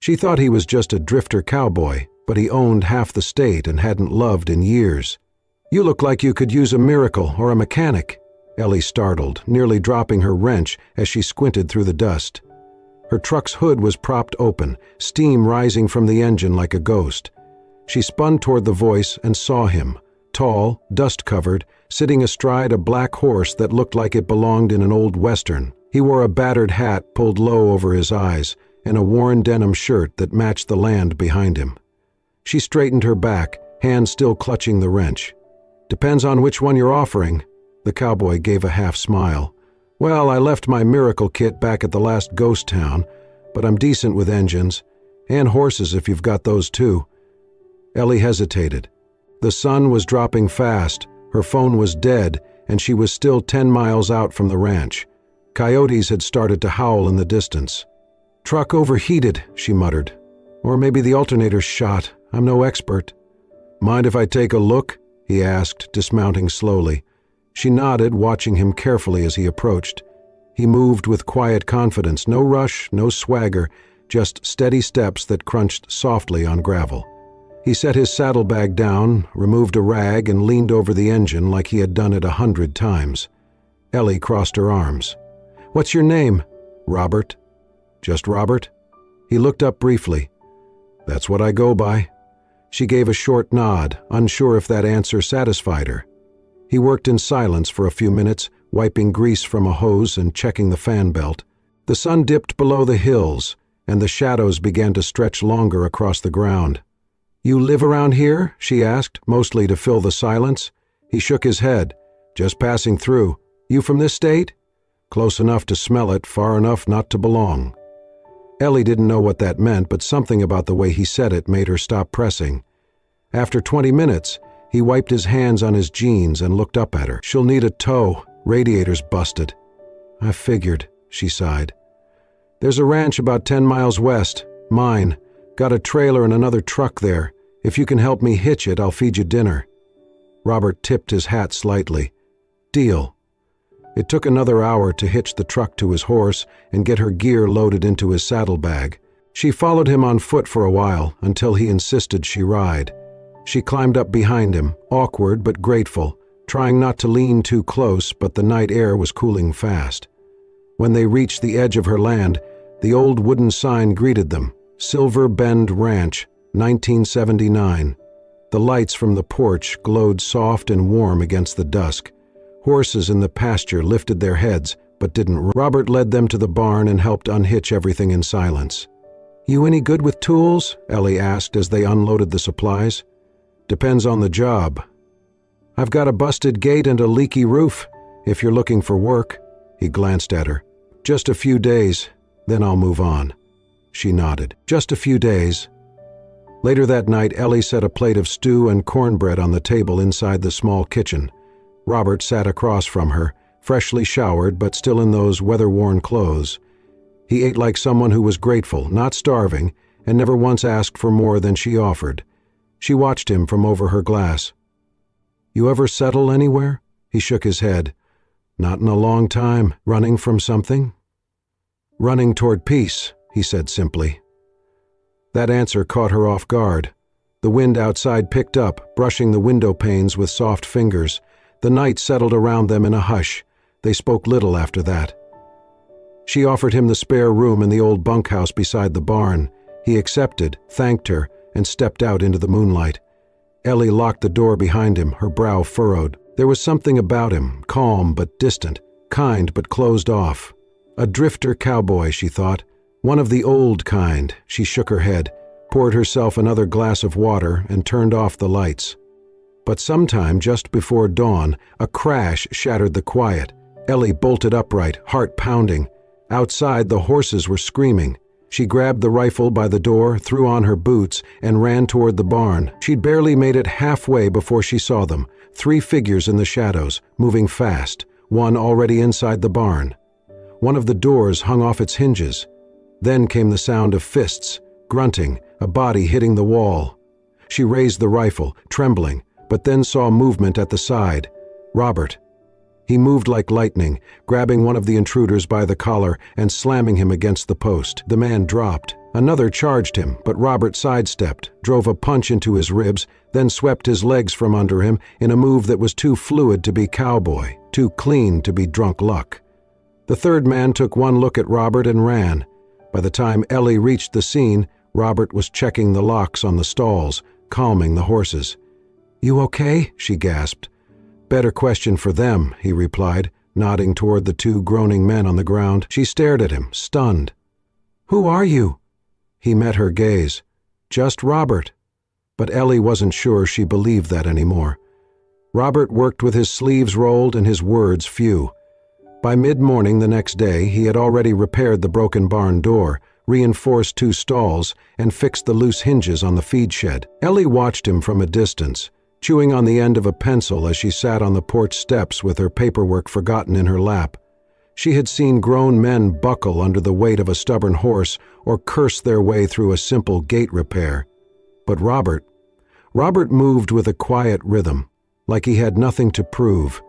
She thought he was just a drifter cowboy, but he owned half the state and hadn't loved in years. "You look like you could use a miracle or a mechanic." Ellie startled, nearly dropping her wrench as she squinted through the dust. Her truck's hood was propped open, steam rising from the engine like a ghost. She spun toward the voice and saw him, tall, dust-covered, sitting astride a black horse that looked like it belonged in an old western. He wore a battered hat pulled low over his eyes and a worn denim shirt that matched the land behind him. She straightened her back, hand still clutching the wrench. "Depends on which one you're offering." The cowboy gave a half smile. "Well, I left my miracle kit back at the last ghost town, but I'm decent with engines. And horses if you've got those too." Ellie hesitated. The sun was dropping fast, her phone was dead, and she was still 10 miles out from the ranch. Coyotes had started to howl in the distance. "Truck overheated," she muttered. "Or maybe the alternator's shot. I'm no expert." "Mind if I take a look?" he asked, dismounting slowly. She nodded, watching him carefully as he approached. He moved with quiet confidence, no rush, no swagger, just steady steps that crunched softly on gravel. He set his saddlebag down, removed a rag, and leaned over the engine like he had done it 100 times. Ellie crossed her arms. "What's your name?" "Robert." "Just Robert?" He looked up briefly. "That's what I go by." She gave a short nod, unsure if that answer satisfied her. He worked in silence for a few minutes, wiping grease from a hose and checking the fan belt. The sun dipped below the hills, and the shadows began to stretch longer across the ground. "You live around here?" she asked, mostly to fill the silence. He shook his head. "Just passing through. You from this state?" "Close enough to smell it, far enough not to belong." Ellie didn't know what that meant, but something about the way he said it made her stop pressing. After 20 minutes, he wiped his hands on his jeans and looked up at her. "She'll need a tow. Radiator's busted." "I figured," she sighed. "There's a ranch about 10 miles west. Mine. Got a trailer and another truck there. If you can help me hitch it, I'll feed you dinner." Robert tipped his hat slightly. "Deal." It took another hour to hitch the truck to his horse and get her gear loaded into his saddlebag. She followed him on foot for a while until he insisted she ride. She climbed up behind him, awkward but grateful, trying not to lean too close, but the night air was cooling fast. When they reached the edge of her land, the old wooden sign greeted them, Silver Bend Ranch, 1979. The lights from the porch glowed soft and warm against the dusk. Horses in the pasture lifted their heads, but didn't run. Robert led them to the barn and helped unhitch everything in silence. "You any good with tools?" Ellie asked as they unloaded the supplies. "Depends on the job." "I've got a busted gate and a leaky roof, if you're looking for work." He glanced at her. "Just a few days, then I'll move on." She nodded. "Just a few days." Later that night, Ellie set a plate of stew and cornbread on the table inside the small kitchen. Robert sat across from her, freshly showered but still in those weather-worn clothes. He ate like someone who was grateful, not starving, and never once asked for more than she offered. She watched him from over her glass. "You ever settle anywhere?" He shook his head. "Not in a long time. Running from something?" "Running toward peace," he said simply. That answer caught her off guard. The wind outside picked up, brushing the window panes with soft fingers. The night settled around them in a hush. They spoke little after that. She offered him the spare room in the old bunkhouse beside the barn. He accepted, thanked her, and stepped out into the moonlight. Ellie locked the door behind him, her brow furrowed. There was something about him, calm but distant, kind but closed off. A drifter cowboy, she thought. One of the old kind. She shook her head, poured herself another glass of water, and turned off the lights. But sometime just before dawn, a crash shattered the quiet. Ellie bolted upright, heart pounding. Outside, the horses were screaming. She grabbed the rifle by the door, threw on her boots, and ran toward the barn. She'd barely made it halfway before she saw them, 3 figures in the shadows, moving fast, one already inside the barn. One of the doors hung off its hinges. Then came the sound of fists, grunting, a body hitting the wall. She raised the rifle, trembling, but then saw movement at the side. Robert. He moved like lightning, grabbing one of the intruders by the collar and slamming him against the post. The man dropped. Another charged him, but Robert sidestepped, drove a punch into his ribs, then swept his legs from under him in a move that was too fluid to be Cowboy, too clean to be drunk luck. The third man took one look at Robert and ran. By the time Ellie reached the scene, Robert was checking the locks on the stalls, calming the horses. "You okay?" she gasped. "Better question for them," he replied, nodding toward the two groaning men on the ground. She stared at him, stunned. "Who are you?" He met her gaze. "Just Robert." But Ellie wasn't sure she believed that anymore. Robert worked with his sleeves rolled and his words few. By mid-morning the next day, he had already repaired the broken barn door, reinforced two stalls, and fixed the loose hinges on the feed shed. Ellie watched him from a distance, chewing on the end of a pencil as she sat on the porch steps with her paperwork forgotten in her lap. She had seen grown men buckle under the weight of a stubborn horse or curse their way through a simple gate repair. But Robert moved with a quiet rhythm, like he had nothing to prove.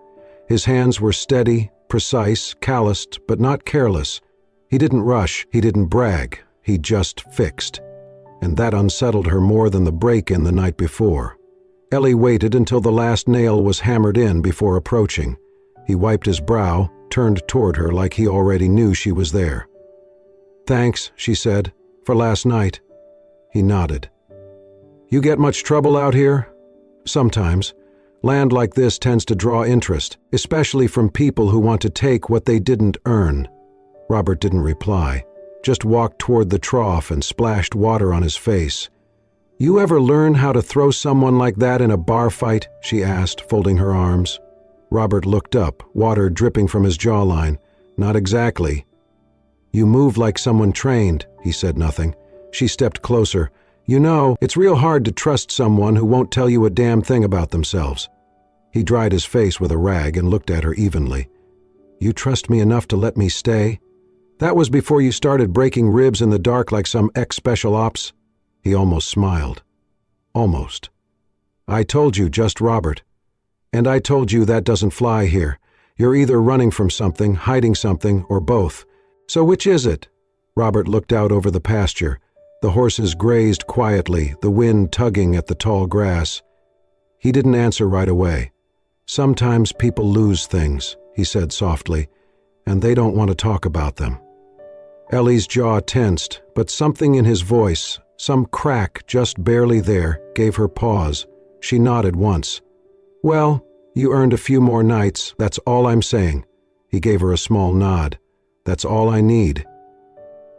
His hands were steady, precise, calloused, but not careless. He didn't rush, he didn't brag, he just fixed. And that unsettled her more than the break-in the night before. Ellie waited until the last nail was hammered in before approaching. He wiped his brow, turned toward her like he already knew she was there. "Thanks," she said, "for last night." He nodded. "You get much trouble out here?" "Sometimes. Land like this tends to draw interest, especially from people who want to take what they didn't earn." Robert didn't reply, just walked toward the trough and splashed water on his face. "You ever learn how to throw someone like that in a bar fight?" she asked, folding her arms. Robert looked up, water dripping from his jawline. "Not exactly." "You move like someone trained." He said nothing. She stepped closer. "You know, it's real hard to trust someone who won't tell you a damn thing about themselves." He dried his face with a rag and looked at her evenly. "You trust me enough to let me stay? That was before you started breaking ribs in the dark like some ex-special ops?" He almost smiled. Almost. "I told you, just Robert. And I told you that doesn't fly here. You're either running from something, hiding something, or both. So which is it?" Robert looked out over the pasture. The horses grazed quietly, the wind tugging at the tall grass. He didn't answer right away. "Sometimes people lose things," he said softly, "and they don't want to talk about them." Ellie's jaw tensed, but something in his voice, some crack just barely there, gave her pause. She nodded once. "Well, you earned a few more nights, that's all I'm saying." He gave her a small nod. "That's all I need."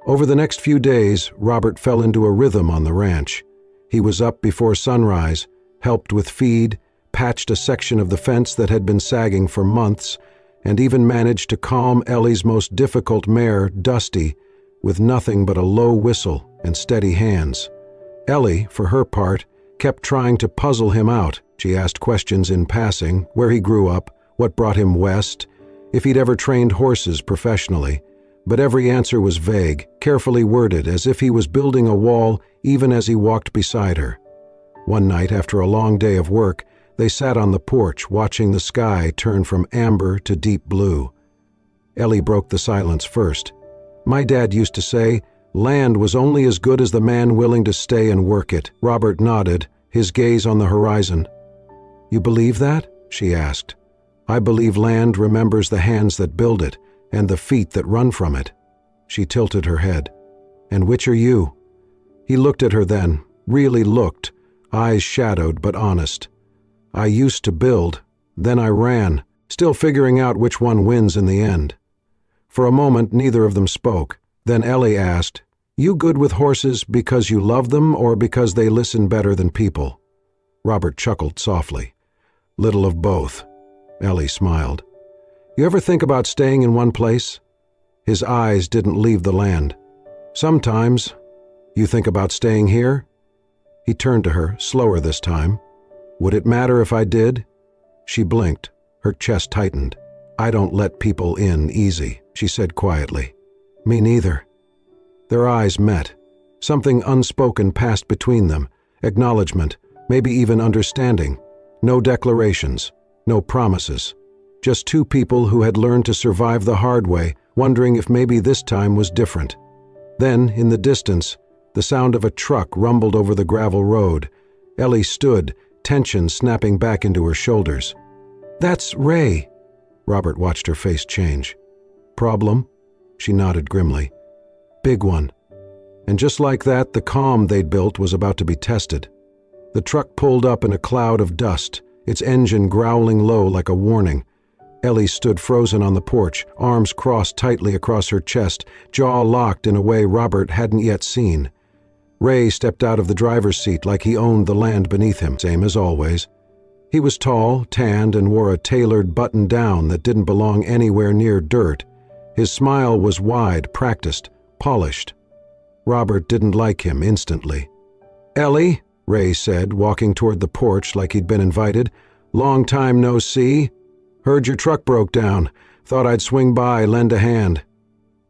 Over the next few days, Robert fell into a rhythm on the ranch. He was up before sunrise, helped with feed, patched a section of the fence that had been sagging for months, and even managed to calm Ellie's most difficult mare, Dusty, with nothing but a low whistle and steady hands. Ellie, for her part, kept trying to puzzle him out. She asked questions in passing, where he grew up, what brought him west, if he'd ever trained horses professionally, but every answer was vague, carefully worded as if he was building a wall even as he walked beside her. One night, after a long day of work, they sat on the porch watching the sky turn from amber to deep blue. Ellie broke the silence first. "My dad used to say, land was only as good as the man willing to stay and work it." Robert nodded, his gaze on the horizon. "You believe that?" she asked. "I believe land remembers the hands that build it and the feet that run from it." She tilted her head. "And which are you?" He looked at her then, really looked, eyes shadowed but honest. "I used to build, then I ran, still figuring out which one wins in the end." For a moment neither of them spoke. Then Ellie asked, "You good with horses because you love them or because they listen better than people?" Robert chuckled softly. "Little of both." Ellie smiled. "You ever think about staying in one place?" His eyes didn't leave the land. "Sometimes. You think about staying here?" He turned to her, slower this time. "Would it matter if I did?" She blinked, her chest tightened. "I don't let people in easy," she said quietly. "Me neither." Their eyes met. Something unspoken passed between them, acknowledgement, maybe even understanding. No declarations, no promises. Just two people who had learned to survive the hard way, wondering if maybe this time was different. Then, in the distance, The sound of a truck rumbled over the gravel road. Ellie stood, tension snapping back into her shoulders. "That's Ray." Robert watched her face change. "Problem?" She nodded grimly. "Big one." And just like that, the calm they'd built was about to be tested. The truck pulled up in a cloud of dust, its engine growling low like a warning. Ellie stood frozen on the porch, arms crossed tightly across her chest, jaw locked in a way Robert hadn't yet seen. Ray stepped out of the driver's seat like he owned the land beneath him, same as always. He was tall, tanned, and wore a tailored button-down that didn't belong anywhere near dirt. His smile was wide, practiced, polished. Robert didn't like him instantly. "Ellie," Ray said, walking toward the porch like he'd been invited. "Long time no see. Heard your truck broke down. Thought I'd swing by, lend a hand."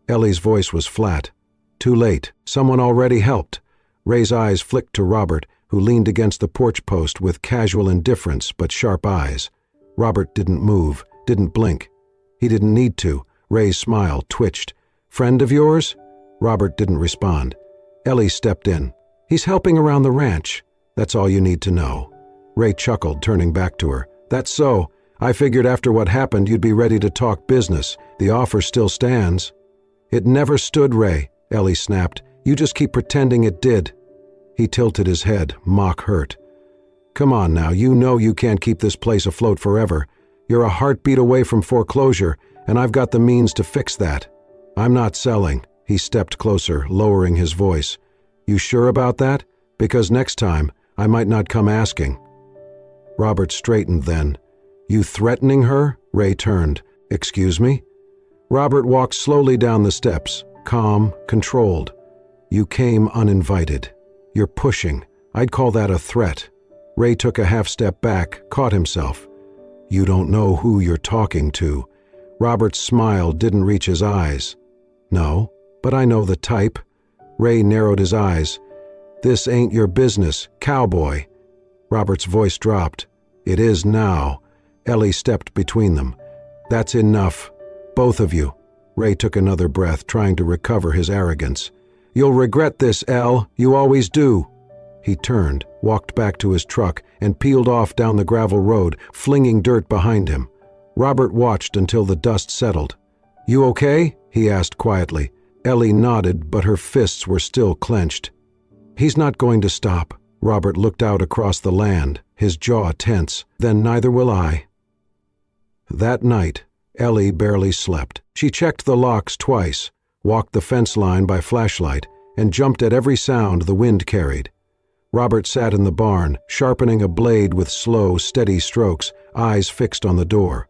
Ellie's voice was flat. Too late. Someone already helped. Ray's eyes flicked to Robert, who leaned against the porch post with casual indifference but sharp eyes. Robert didn't move, didn't blink. He didn't need to. Ray's smile twitched. "Friend of yours?" Robert didn't respond. Ellie stepped in. "He's helping around the ranch. That's all you need to know." Ray chuckled, turning back to her. "That's so. I figured after what happened you'd be ready to talk business. The offer still stands." "It never stood, Ray," Ellie snapped. "You just keep pretending it did." He tilted his head, mock hurt. "Come on now, you know you can't keep this place afloat forever. You're a heartbeat away from foreclosure, and I've got the means to fix that. I'm not selling." He stepped closer, lowering his voice. "You sure about that? Because next time, I might not come asking." Robert straightened then. "You threatening her?" Ray turned. "Excuse me?" Robert walked slowly down the steps, calm, controlled. "You came uninvited. You're pushing. I'd call that a threat." Ray took a half step back, caught himself. "You don't know who you're talking to." Robert's smile didn't reach his eyes. "No, but I know the type." Ray narrowed his eyes. "This ain't your business, Cowboy." Robert's voice dropped. "It is now." Ellie stepped between them. "That's enough. Both of you." Ray took another breath, trying to recover his arrogance. "You'll regret this, Elle. You always do." He turned, walked back to his truck, and peeled off down the gravel road, flinging dirt behind him. Robert watched until the dust settled. "You okay?" he asked quietly. Ellie nodded, but her fists were still clenched. "He's not going to stop." Robert looked out across the land, his jaw tense. "Then neither will I." That night, Ellie barely slept. She checked the locks twice, walked the fence line by flashlight, and jumped at every sound the wind carried. Robert sat in the barn, sharpening a blade with slow, steady strokes, eyes fixed on the door.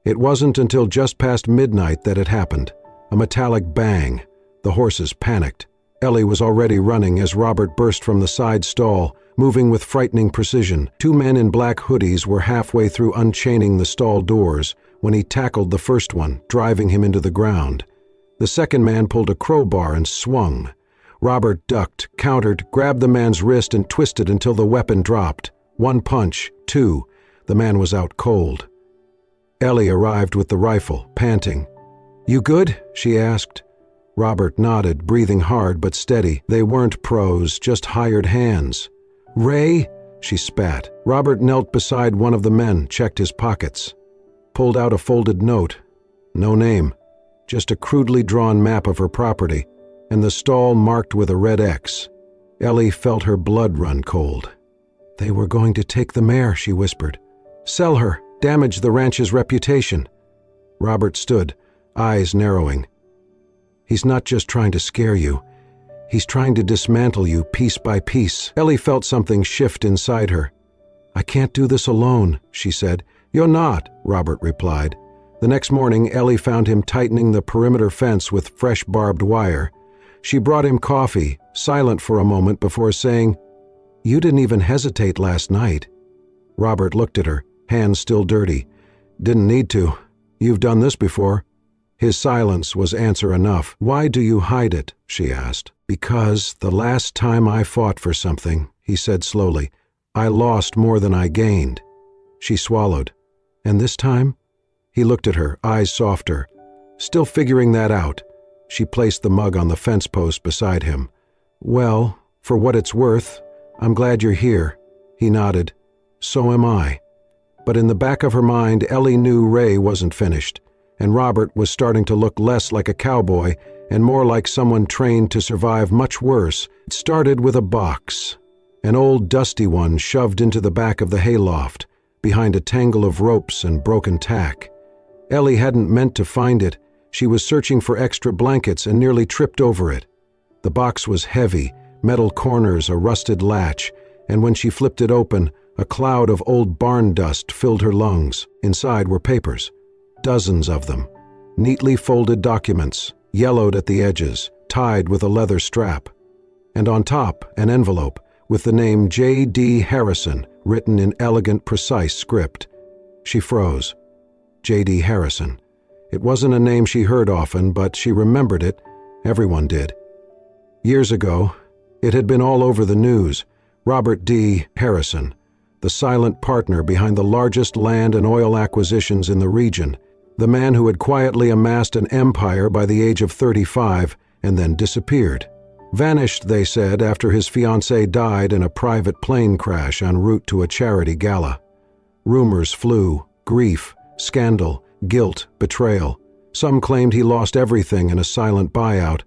It wasn't until just past midnight that it happened. A metallic bang. The horses panicked. Ellie was already running as Robert burst from the side stall, moving with frightening precision. Two men in black hoodies were halfway through unchaining the stall doors when he tackled the first one, driving him into the ground. The second man pulled a crowbar and swung. Robert ducked, countered, grabbed the man's wrist and twisted until the weapon dropped. One punch, two. The man was out cold. Ellie arrived with the rifle, panting. "You good?" she asked. Robert nodded, breathing hard but steady. They weren't pros, just hired hands. "Ray?" she spat. Robert knelt beside one of the men, checked his pockets. Pulled out a folded note. No name. Just a crudely drawn map of her property, and the stall marked with a red X. Ellie felt her blood run cold. "They were going to take the mare," she whispered. "Sell her, damage the ranch's reputation." Robert stood, eyes narrowing. "He's not just trying to scare you. He's trying to dismantle you piece by piece." Ellie felt something shift inside her. "I can't do this alone," she said. "You're not," Robert replied. The next morning, Ellie found him tightening the perimeter fence with fresh barbed wire. She brought him coffee, silent for a moment before saying, "You didn't even hesitate last night." Robert looked at her, hands still dirty. "Didn't need to. You've done this before." His silence was answer enough. "Why do you hide it?" she asked. "Because the last time I fought for something," he said slowly, "I lost more than I gained." She swallowed. "And this time?" He looked at her, eyes softer. Still figuring that out, she placed the mug on the fence post beside him. "Well, for what it's worth, I'm glad you're here." He nodded. "So am I." But in the back of her mind, Ellie knew Ray wasn't finished, and Robert was starting to look less like a cowboy and more like someone trained to survive much worse. It started with a box, an old dusty one shoved into the back of the hayloft, behind a tangle of ropes and broken tack. Ellie hadn't meant to find it. She was searching for extra blankets and nearly tripped over it. The box was heavy, metal corners, a rusted latch, and when she flipped it open, a cloud of old barn dust filled her lungs. Inside were papers, dozens of them, neatly folded documents, yellowed at the edges, tied with a leather strap. And on top, an envelope with the name J.D. Harrison written in elegant, precise script. She froze. J.D. Harrison. It wasn't a name she heard often, but she remembered it. Everyone did. Years ago, it had been all over the news. Robert D. Harrison, the silent partner behind the largest land and oil acquisitions in the region, the man who had quietly amassed an empire by the age of 35 and then disappeared. Vanished, they said, after his fiancée died in a private plane crash en route to a charity gala. Rumors flew, grief, scandal, guilt, betrayal. Some claimed he lost everything in a silent buyout.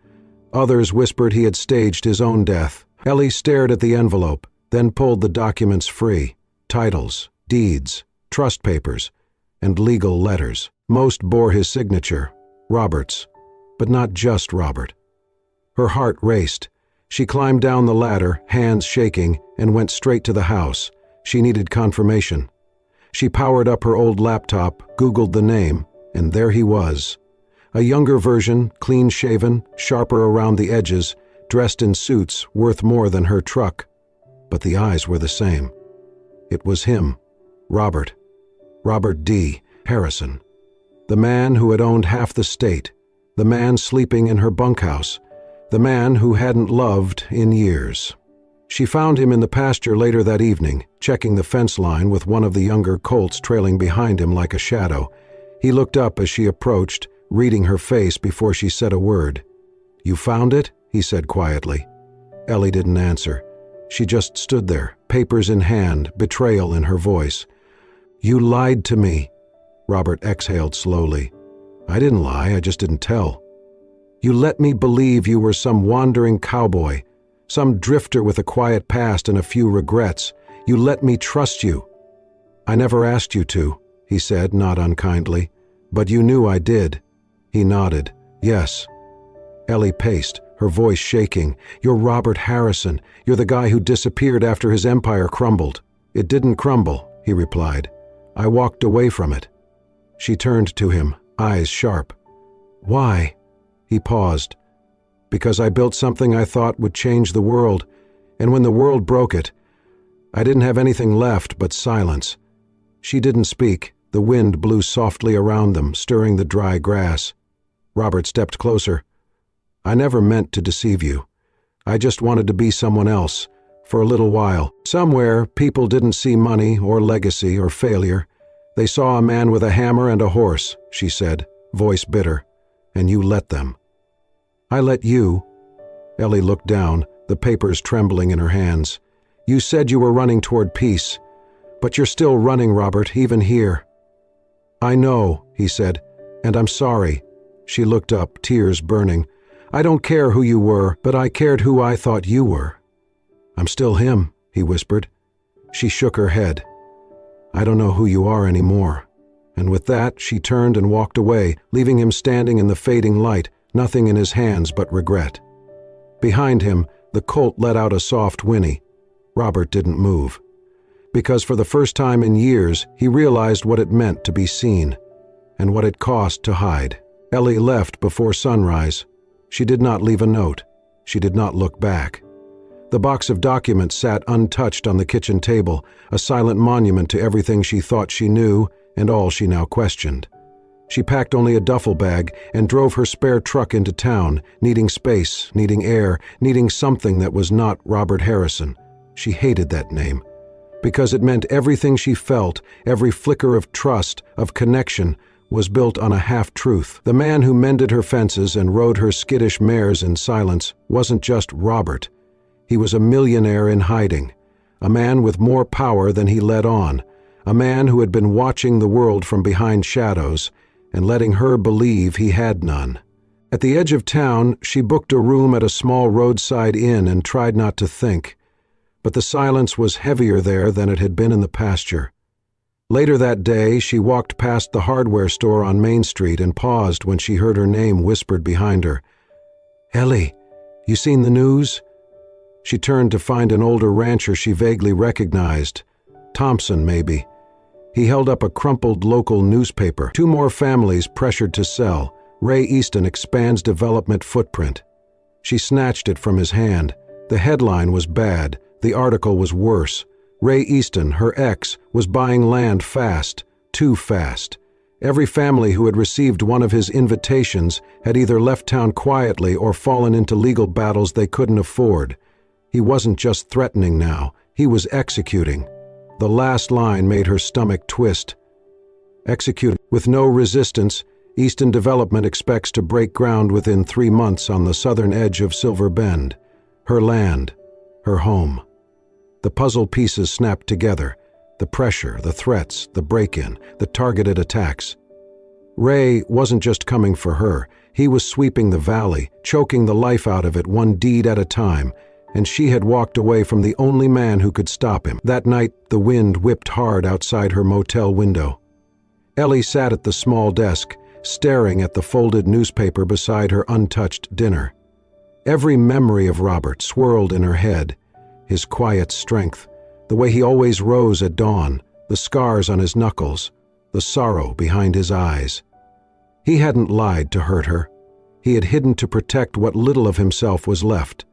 Others whispered he had staged his own death. Ellie stared at the envelope, then pulled the documents free. Titles, deeds, trust papers, and legal letters. Most bore his signature, Robert's, but not just Robert. Her heart raced. She climbed down the ladder, hands shaking, and went straight to the house. She needed confirmation. She powered up her old laptop, Googled the name, and there he was. A younger version, clean-shaven, sharper around the edges, dressed in suits worth more than her truck. But the eyes were the same. It was him, Robert. Robert D. Harrison. The man who had owned half the state. The man sleeping in her bunkhouse. The man who hadn't loved in years. She found him in the pasture later that evening, checking the fence line with one of the younger colts trailing behind him like a shadow. He looked up as she approached, reading her face before she said a word. "You found it?" he said quietly. Ellie didn't answer. She just stood there, papers in hand, betrayal in her voice. "You lied to me." Robert exhaled slowly. "I didn't lie, I just didn't tell. You let me believe you were some wandering cowboy, some drifter with a quiet past and a few regrets. You let me trust you." "I never asked you to," he said, not unkindly. "But you knew I did." He nodded. "Yes." Ellie paced, her voice shaking. "You're Robert Harrison. You're the guy who disappeared after his empire crumbled." "It didn't crumble," he replied. "I walked away from it." She turned to him, eyes sharp. "Why?" He paused. "Because I built something I thought would change the world, and when the world broke it, I didn't have anything left but silence." She didn't speak. The wind blew softly around them, stirring the dry grass. Robert stepped closer. "I never meant to deceive you. I just wanted to be someone else, for a little while. Somewhere, people didn't see money or legacy or failure. They saw a man with a hammer and a horse," she said, voice bitter. "And you let them." "I let you." Ellie looked down, the papers trembling in her hands. "You said you were running toward peace. But you're still running, Robert, even here." "I know," he said, "and I'm sorry." She looked up, tears burning. "I don't care who you were, but I cared who I thought you were." "I'm still him," he whispered. She shook her head. "I don't know who you are anymore." And with that, she turned and walked away, leaving him standing in the fading light, nothing in his hands but regret. Behind him, the colt let out a soft whinny. Robert didn't move. Because for the first time in years, he realized what it meant to be seen, and what it cost to hide. Ellie left before sunrise. She did not leave a note. She did not look back. The box of documents sat untouched on the kitchen table, a silent monument to everything she thought she knew and all she now questioned. She packed only a duffel bag and drove her spare truck into town, needing space, needing air, needing something that was not Robert Harrison. She hated that name, because it meant everything she felt, every flicker of trust, of connection, was built on a half-truth. The man who mended her fences and rode her skittish mares in silence wasn't just Robert. He was a millionaire in hiding, a man with more power than he let on, a man who had been watching the world from behind shadows and letting her believe he had none. At the edge of town, she booked a room at a small roadside inn and tried not to think, but the silence was heavier there than it had been in the pasture. Later that day, she walked past the hardware store on Main Street and paused when she heard her name whispered behind her. "Ellie, you seen the news?" She turned to find an older rancher she vaguely recognized. Thompson, maybe. He held up a crumpled local newspaper. 2 more families pressured to sell. Ray Easton expands development footprint. She snatched it from his hand. The headline was bad. The article was worse. Ray Easton, her ex, was buying land fast, too fast. Every family who had received one of his invitations had either left town quietly or fallen into legal battles they couldn't afford. He wasn't just threatening now, he was executing. The last line made her stomach twist. Executed. With no resistance, Easton Development expects to break ground within 3 months on the southern edge of Silver Bend. Her land, her home. The puzzle pieces snapped together. The pressure, the threats, the break-in, the targeted attacks. Ray wasn't just coming for her. He was sweeping the valley, choking the life out of it one deed at a time, and she had walked away from the only man who could stop him. That night, the wind whipped hard outside her motel window. Ellie sat at the small desk, staring at the folded newspaper beside her untouched dinner. Every memory of Robert swirled in her head. His quiet strength, the way he always rose at dawn, the scars on his knuckles, the sorrow behind his eyes. He hadn't lied to hurt her. He had hidden to protect what little of himself was left.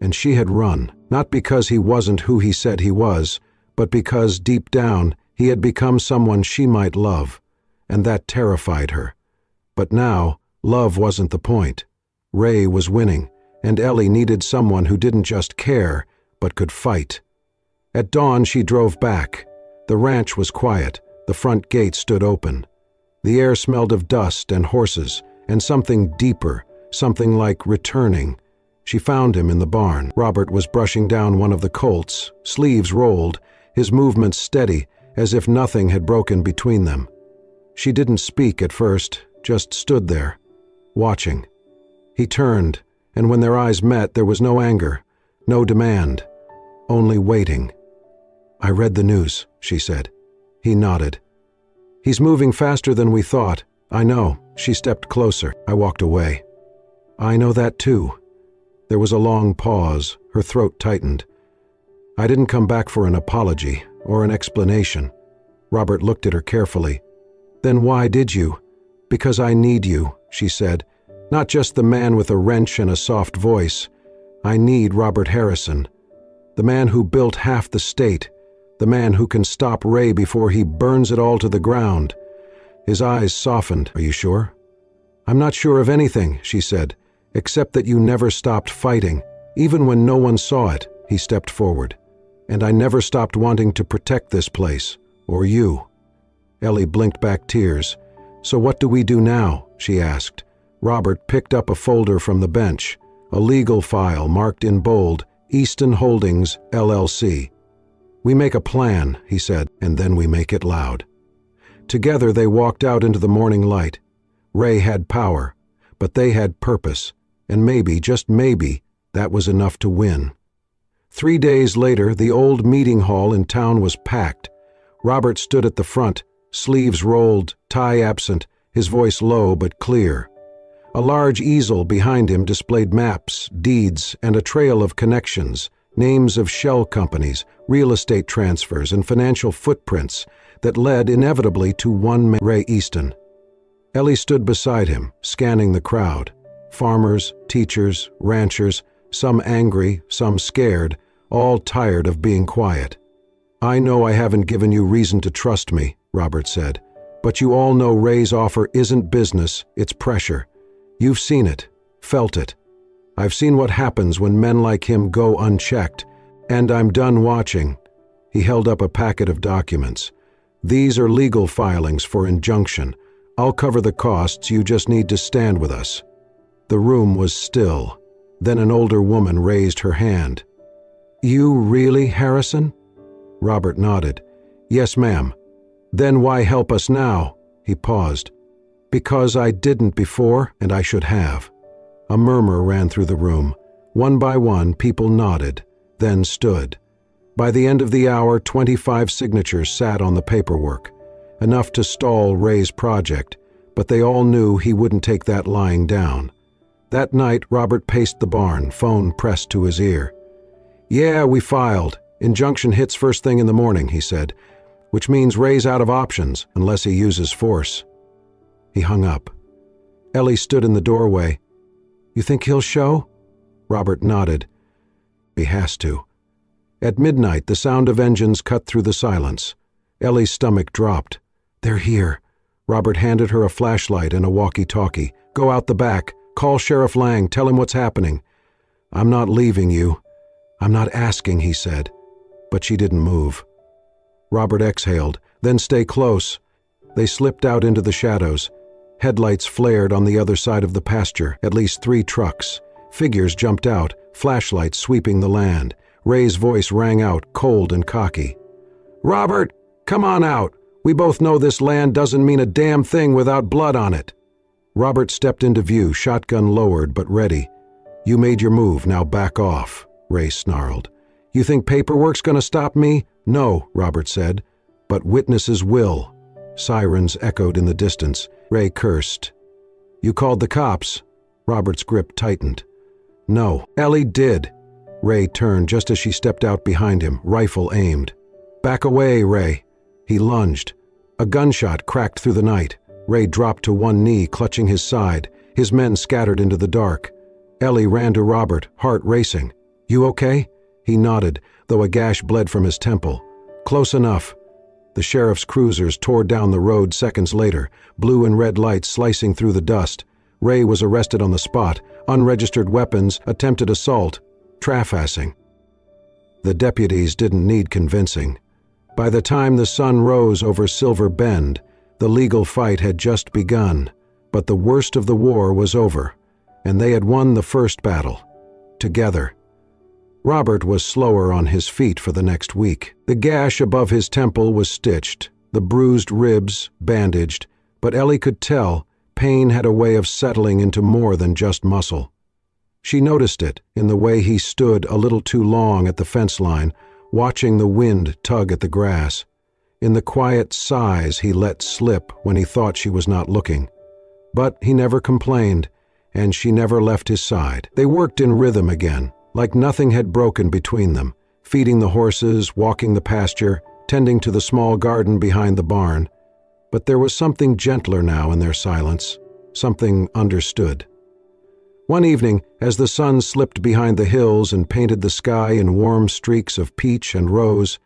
And she had run, not because he wasn't who he said he was, but because, deep down, he had become someone she might love, and that terrified her. But now, love wasn't the point. Ray was winning, and Ellie needed someone who didn't just care, but could fight. At dawn, she drove back. The ranch was quiet. The front gate stood open. The air smelled of dust and horses, and something deeper, something like returning. She found him in the barn. Robert was brushing down one of the colts, sleeves rolled, his movements steady, as if nothing had broken between them. She didn't speak at first, just stood there, watching. He turned, and when their eyes met, there was no anger, no demand, only waiting. "I read the news," she said. He nodded. "He's moving faster than we thought." "I know." She stepped closer. I walked away. "I know that too." There was a long pause. Her throat tightened. "I didn't come back for an apology or an explanation." Robert looked at her carefully. "Then why did you?" "Because I need you," she said. "Not just the man with a wrench and a soft voice. I need Robert Harrison. The man who built half the state. The man who can stop Ray before he burns it all to the ground." His eyes softened. "Are you sure?" "I'm not sure of anything," she said, "except that you never stopped fighting, even when no one saw it." He stepped forward. "And I never stopped wanting to protect this place, or you." Ellie blinked back tears. "So what do we do now?" she asked. Robert picked up a folder from the bench, a legal file marked in bold, Easton Holdings, LLC. "We make a plan," he said, "and then we make it loud." Together they walked out into the morning light. Ray had power, but they had purpose, and maybe, just maybe, that was enough to win. 3 days later, the old meeting hall in town was packed. Robert stood at the front, sleeves rolled, tie absent, his voice low but clear. A large easel behind him displayed maps, deeds, and a trail of connections, names of shell companies, real estate transfers, and financial footprints that led inevitably to one man, Ray Easton. Ellie stood beside him, scanning the crowd. Farmers, teachers, ranchers, some angry, some scared, all tired of being quiet. "I know I haven't given you reason to trust me," Robert said, "but you all know Ray's offer isn't business, it's pressure. You've seen it, felt it. I've seen what happens when men like him go unchecked, and I'm done watching." He held up a packet of documents. "These are legal filings for injunction. I'll cover the costs, you just need to stand with us." The room was still. Then an older woman raised her hand. You really, Harrison? Robert nodded. Yes, ma'am. Then why help us now? He paused. Because I didn't before, and I should have. A murmur ran through the room. One by one, people nodded, then stood. By the end of the hour, 25 signatures sat on the paperwork, enough to stall Ray's project, but they all knew he wouldn't take that lying down. That night, Robert paced the barn, phone pressed to his ear. Yeah, we filed. Injunction hits first thing in the morning, he said, which means Ray's out of options unless he uses force. He hung up. Ellie stood in the doorway. You think he'll show? Robert nodded. He has to. At midnight, the sound of engines cut through the silence. Ellie's stomach dropped. They're here. Robert handed her a flashlight and a walkie-talkie. Go out the back. Call Sheriff Lang. Tell him what's happening. I'm not leaving you. I'm not asking, he said. But she didn't move. Robert exhaled. Then stay close. They slipped out into the shadows. Headlights flared on the other side of the pasture, at least 3 trucks. Figures jumped out, flashlights sweeping the land. Ray's voice rang out, cold and cocky. Robert, come on out. We both know this land doesn't mean a damn thing without blood on it. Robert stepped into view, shotgun lowered but ready. You made your move, now back off, Ray snarled. You think paperwork's gonna stop me? No, Robert said. But witnesses will. Sirens echoed in the distance. Ray cursed. You called the cops? Robert's grip tightened. No, Ellie did. Ray turned just as she stepped out behind him, rifle aimed. Back away, Ray. He lunged. A gunshot cracked through the night. Ray dropped to one knee, clutching his side. His men scattered into the dark. Ellie ran to Robert, heart racing. You okay? He nodded, though a gash bled from his temple. Close enough. The sheriff's cruisers tore down the road seconds later, blue and red lights slicing through the dust. Ray was arrested on the spot. Unregistered weapons, attempted assault, trafficking. The deputies didn't need convincing. By the time the sun rose over Silver Bend, the legal fight had just begun, but the worst of the war was over, and they had won the first battle, together. Robert was slower on his feet for the next week. The gash above his temple was stitched, the bruised ribs bandaged, but Ellie could tell pain had a way of settling into more than just muscle. She noticed it in the way he stood a little too long at the fence line, watching the wind tug at the grass, in the quiet sighs he let slip when he thought she was not looking. But he never complained, and she never left his side. They worked in rhythm again, like nothing had broken between them, feeding the horses, walking the pasture, tending to the small garden behind the barn. But there was something gentler now in their silence, something understood. One evening, as the sun slipped behind the hills and painted the sky in warm streaks of peach and rose,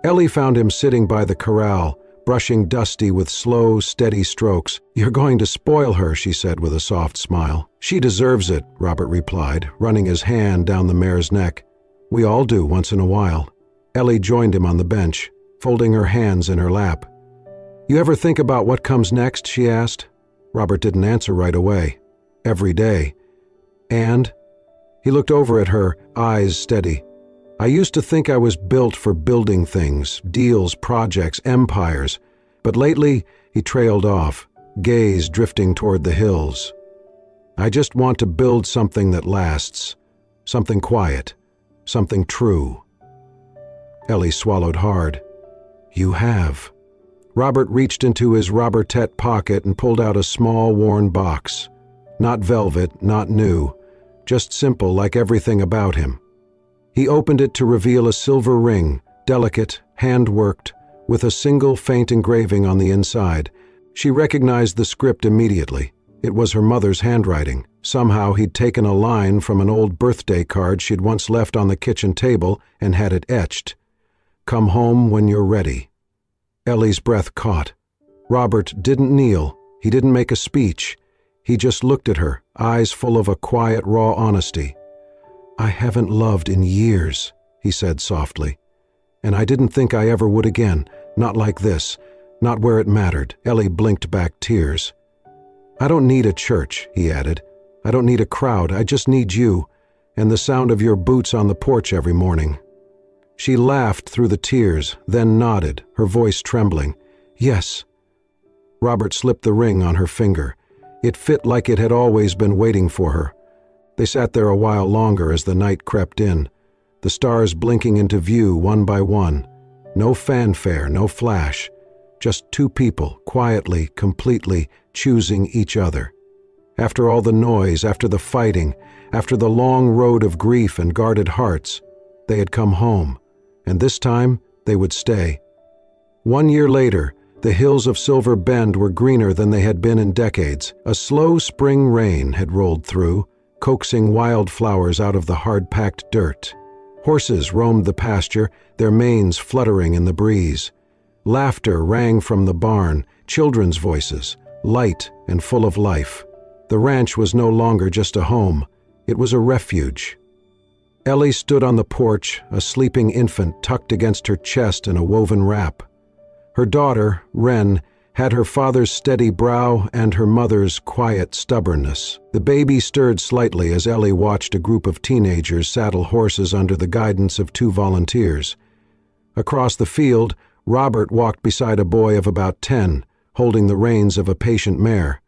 Ellie found him sitting by the corral, brushing Dusty with slow, steady strokes. You're going to spoil her, she said with a soft smile. She deserves it, Robert replied, running his hand down the mare's neck. We all do once in a while. Ellie joined him on the bench, folding her hands in her lap. You ever think about what comes next, she asked. Robert didn't answer right away. Every day. And? He looked over at her, eyes steady. I used to think I was built for building things, deals, projects, empires. But lately, he trailed off, gaze drifting toward the hills. I just want to build something that lasts, something quiet, something true. Ellie swallowed hard. You have. Robert reached into his Robertette pocket and pulled out a small, worn box. Not velvet, not new, just simple like everything about him. He opened it to reveal a silver ring, delicate, hand-worked, with a single faint engraving on the inside. She recognized the script immediately. It was her mother's handwriting. Somehow he'd taken a line from an old birthday card she'd once left on the kitchen table and had it etched. Come home when you're ready. Ellie's breath caught. Robert didn't kneel. He didn't make a speech. He just looked at her, eyes full of a quiet, raw honesty. I haven't loved in years, he said softly. And I didn't think I ever would again, not like this, not where it mattered. Ellie blinked back tears. I don't need a church, he added. I don't need a crowd, I just need you, and the sound of your boots on the porch every morning. She laughed through the tears, then nodded, her voice trembling. "Yes." Robert slipped the ring on her finger. It fit like it had always been waiting for her. They sat there a while longer as the night crept in, the stars blinking into view one by one. No fanfare, no flash. Just two people, quietly, completely, choosing each other. After all the noise, after the fighting, after the long road of grief and guarded hearts, they had come home, and this time they would stay. 1 year later, the hills of Silver Bend were greener than they had been in decades. A slow spring rain had rolled through, coaxing wildflowers out of the hard-packed dirt. Horses roamed the pasture, their manes fluttering in the breeze. Laughter rang from the barn, children's voices, light and full of life. The ranch was no longer just a home, it was a refuge. Ellie stood on the porch, a sleeping infant tucked against her chest in a woven wrap. Her daughter, Wren, had her father's steady brow and her mother's quiet stubbornness. The baby stirred slightly as Ellie watched a group of teenagers saddle horses under the guidance of 2 volunteers. Across the field, Robert walked beside a boy of about 10, holding the reins of a patient mare.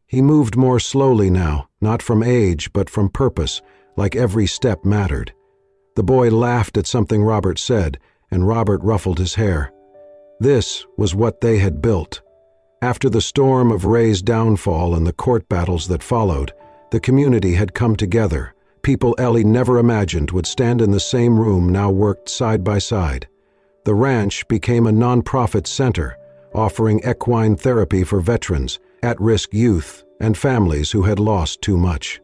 He moved more slowly now, not from age, but from purpose, like every step mattered. The boy laughed at something Robert said, and Robert ruffled his hair. This was what they had built. After the storm of Ray's downfall and the court battles that followed, the community had come together. People Ellie never imagined would stand in the same room now worked side by side. The ranch became a non-profit center, offering equine therapy for veterans, at-risk youth, and families who had lost too much.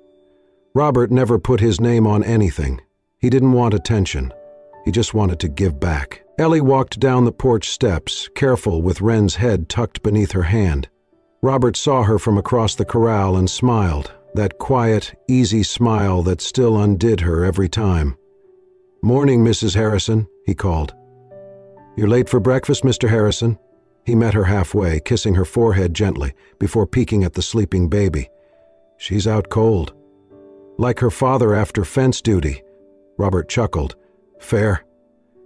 Robert never put his name on anything. He didn't want attention. He just wanted to give back. Ellie walked down the porch steps, careful with Wren's head tucked beneath her hand. Robert saw her from across the corral and smiled, that quiet, easy smile that still undid her every time. "Morning, Mrs. Harrison," he called. "You're late for breakfast, Mr. Harrison?" He met her halfway, kissing her forehead gently, before peeking at the sleeping baby. "She's out cold." "Like her father after fence duty." Robert chuckled. "Fair."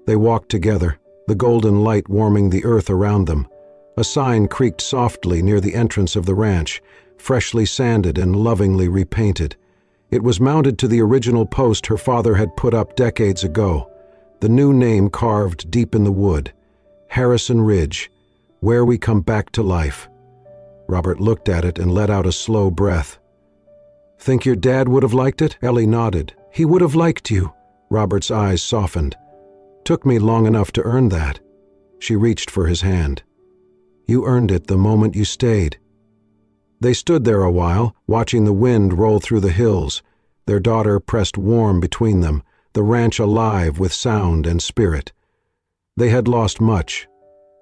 They walked together, the golden light warming the earth around them. A sign creaked softly near the entrance of the ranch, freshly sanded and lovingly repainted. It was mounted to the original post her father had put up decades ago, the new name carved deep in the wood. Harrison Ridge, where we come back to life. Robert looked at it and let out a slow breath. "Think your dad would have liked it?" Ellie nodded. "He would have liked you." Robert's eyes softened. "Took me long enough to earn that." She reached for his hand. "You earned it the moment you stayed." They stood there a while, watching the wind roll through the hills, their daughter pressed warm between them, the ranch alive with sound and spirit. They had lost much,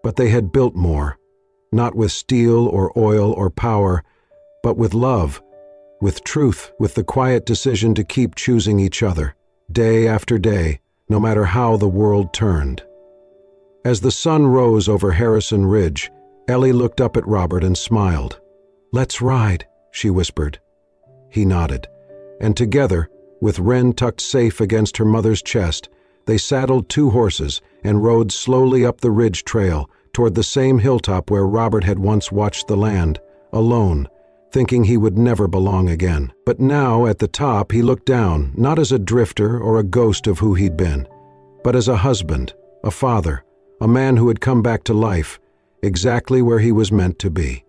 but they had built more, not with steel or oil or power, but with love, with truth, with the quiet decision to keep choosing each other, day after day, no matter how the world turned. As the sun rose over Harrison Ridge, Ellie looked up at Robert and smiled. "Let's ride," she whispered. He nodded, and together, with Wren tucked safe against her mother's chest, they saddled 2 horses and rode slowly up the ridge trail toward the same hilltop where Robert had once watched the land, alone, thinking he would never belong again. But now, at the top, he looked down, not as a drifter or a ghost of who he'd been, but as a husband, a father, a man who had come back to life, exactly where he was meant to be.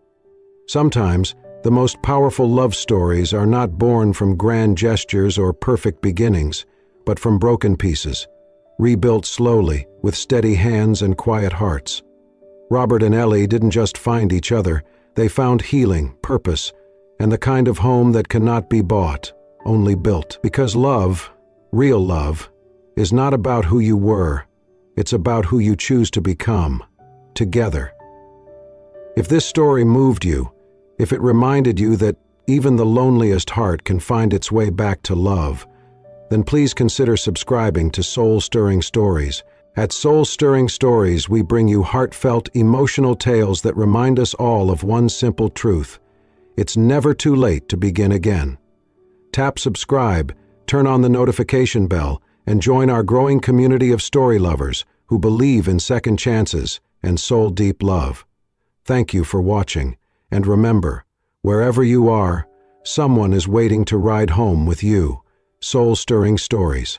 Sometimes, the most powerful love stories are not born from grand gestures or perfect beginnings, but from broken pieces, rebuilt slowly, with steady hands and quiet hearts. Robert and Ellie didn't just find each other, they found healing, purpose, and the kind of home that cannot be bought, only built. Because love, real love, is not about who you were, it's about who you choose to become, together. If this story moved you, if it reminded you that even the loneliest heart can find its way back to love, then please consider subscribing to Soul Stirring Stories. At Soul Stirring Stories, we bring you heartfelt, emotional tales that remind us all of one simple truth. It's never too late to begin again. Tap subscribe, turn on the notification bell, and join our growing community of story lovers who believe in second chances and soul-deep love. Thank you for watching, and remember, wherever you are, someone is waiting to ride home with you. Soul-stirring stories.